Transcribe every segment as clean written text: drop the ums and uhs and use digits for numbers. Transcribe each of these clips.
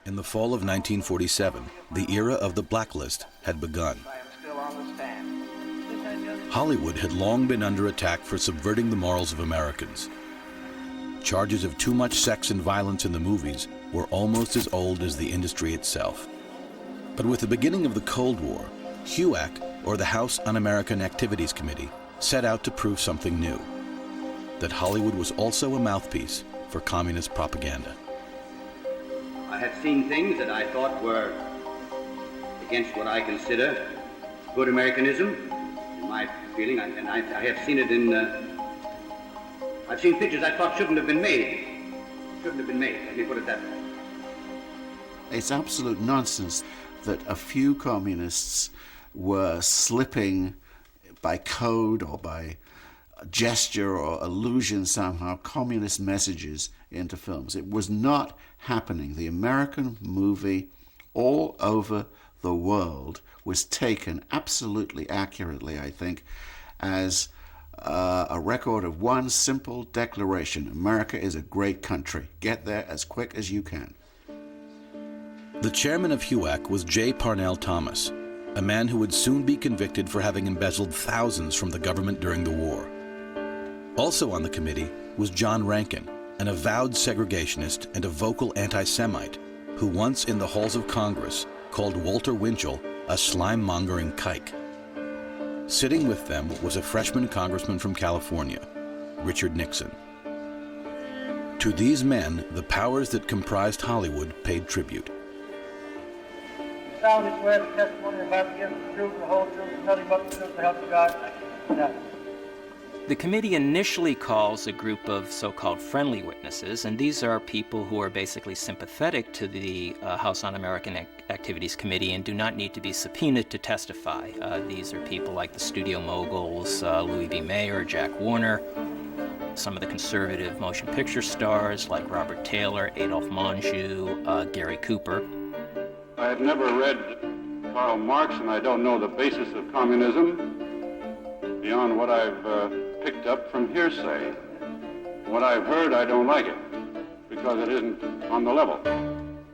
In the fall of 1947, the era of the blacklist had begun. Hollywood had long been under attack for subverting the morals of Americans. Charges of too much sex and violence in the movies were almost as old as the industry itself. But with the beginning of the Cold War, HUAC, or the House Un-American Activities Committee, set out to prove something new: that Hollywood was also a mouthpiece for communist propaganda. I have seen things that I thought were against what I consider good Americanism, in my feeling, and I have seen it in, I've seen pictures I thought shouldn't have been made. Shouldn't have been made, let me put it that way. It's absolute nonsense that a few communists were slipping by code or by gesture or allusion somehow communist messages into films. It was not happening. The American movie all over the world was taken absolutely accurately, I think, as a record of one simple declaration: America is a great country. Get there as quick as you can. The chairman of HUAC was J. Parnell Thomas, a man who would soon be convicted for having embezzled thousands from the government during the war. Also on the committee was John Rankin, an avowed segregationist and a vocal anti-Semite, who once in the halls of Congress called Walter Winchell a slime-mongering kike. Sitting with them was a freshman congressman from California, Richard Nixon. To these men, the powers that comprised Hollywood paid tribute. You solemnly swear the testimony about to give the truth, the whole truth, and nothing but the truth, to help you God? No. The committee initially calls a group of so-called friendly witnesses, and these are people who are basically sympathetic to the House Un-American Activities Committee and do not need to be subpoenaed to testify. These are people like the studio moguls, Louis B. Mayer, Jack Warner, some of the conservative motion picture stars like Robert Taylor, Adolph Monjou, Gary Cooper. I have never read Karl Marx, and I don't know the basis of communism beyond what I've picked up from hearsay. What I've heard, I don't like it, because it isn't on the level.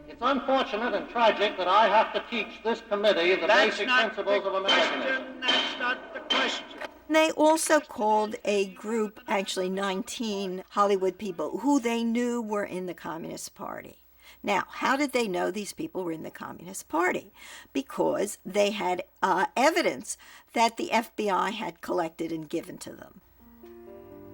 It's unfortunate and tragic that I have to teach this committee the basic principles of Americanism. That's not the question. They also called a group, actually 19 Hollywood people, who they knew were in the Communist Party. Now, how did they know these people were in the Communist Party? Because they had evidence that the FBI had collected and given to them.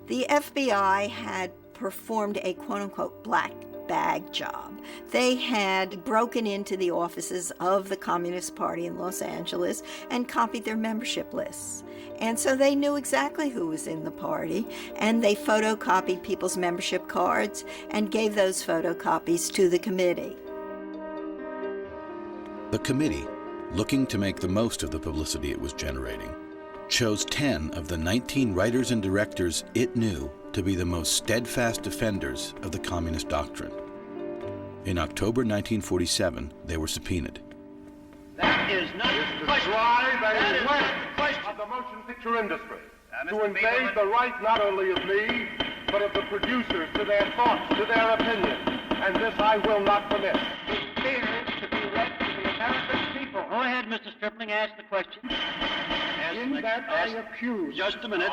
The FBI had performed a quote-unquote black bag job. They had broken into the offices of the Communist Party in Los Angeles and copied their membership lists. And so they knew exactly who was in the party, and they photocopied people's membership cards and gave those photocopies to the committee. The committee, looking to make the most of the publicity it was generating, chose 10 of the 19 writers and directors it knew to be the most steadfast defenders of the communist doctrine. In October 1947, they were subpoenaed. That is not To the question. drive That is a not wedge the question. of the motion picture industry, Mr. to invade Beeman. the right not only of me, but of the producers to their thoughts, to their opinions, and this I will not permit. It appears to be read to the American people. Go ahead, Mr. Stripling, ask the question. In that I accuse. Just a minute.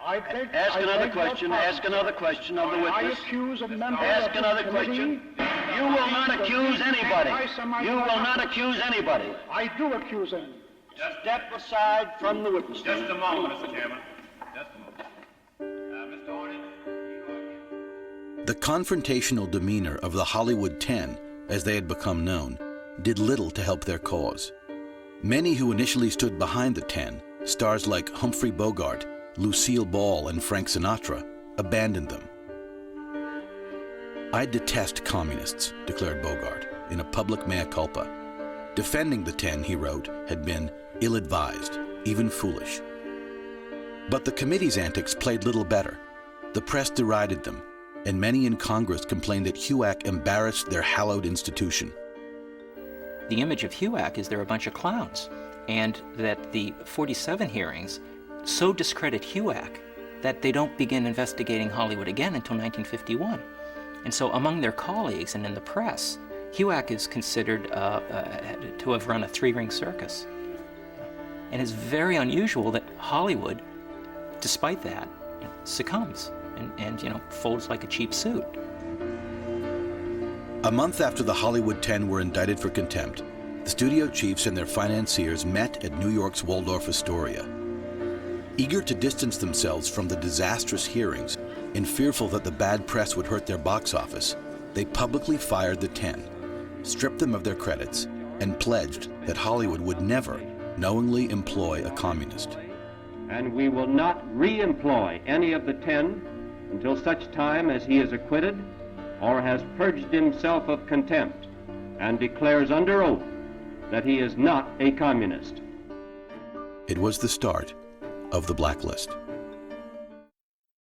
I beg, Ask I another beg your question. pardon. Ask another question of the I witness. accuse a member Ask of this another committee. question. You will not accuse anybody. You will not accuse anybody. I do accuse him. Step aside from the witness. Just a moment, Mr. Chairman. Just a moment. Mr. Horning. The confrontational demeanor of the Hollywood 10, as they had become known, did little to help their cause. Many who initially stood behind the 10, stars like Humphrey Bogart, Lucille Ball, and Frank Sinatra, abandoned them. "I detest communists," declared Bogart in a public mea culpa. Defending the 10, he wrote, had been ill-advised, even foolish. But the committee's antics played little better. The press derided them, and many in Congress complained that HUAC embarrassed their hallowed institution. The image of HUAC is they're a bunch of clowns, and that the 47 hearings so discredit HUAC that they don't begin investigating Hollywood again until 1951. And so among their colleagues and in the press, HUAC is considered to have run a three-ring circus. And it's very unusual that Hollywood, despite that, succumbs and folds like a cheap suit. A month after the Hollywood 10 were indicted for contempt, the studio chiefs and their financiers met at New York's Waldorf Astoria. Eager to distance themselves from the disastrous hearings and fearful that the bad press would hurt their box office, they publicly fired the 10, stripped them of their credits, and pledged that Hollywood would never knowingly employ a communist. And we will not re-employ any of the 10 until such time as he is acquitted or has purged himself of contempt and declares under oath that he is not a communist. It was the start of the blacklist.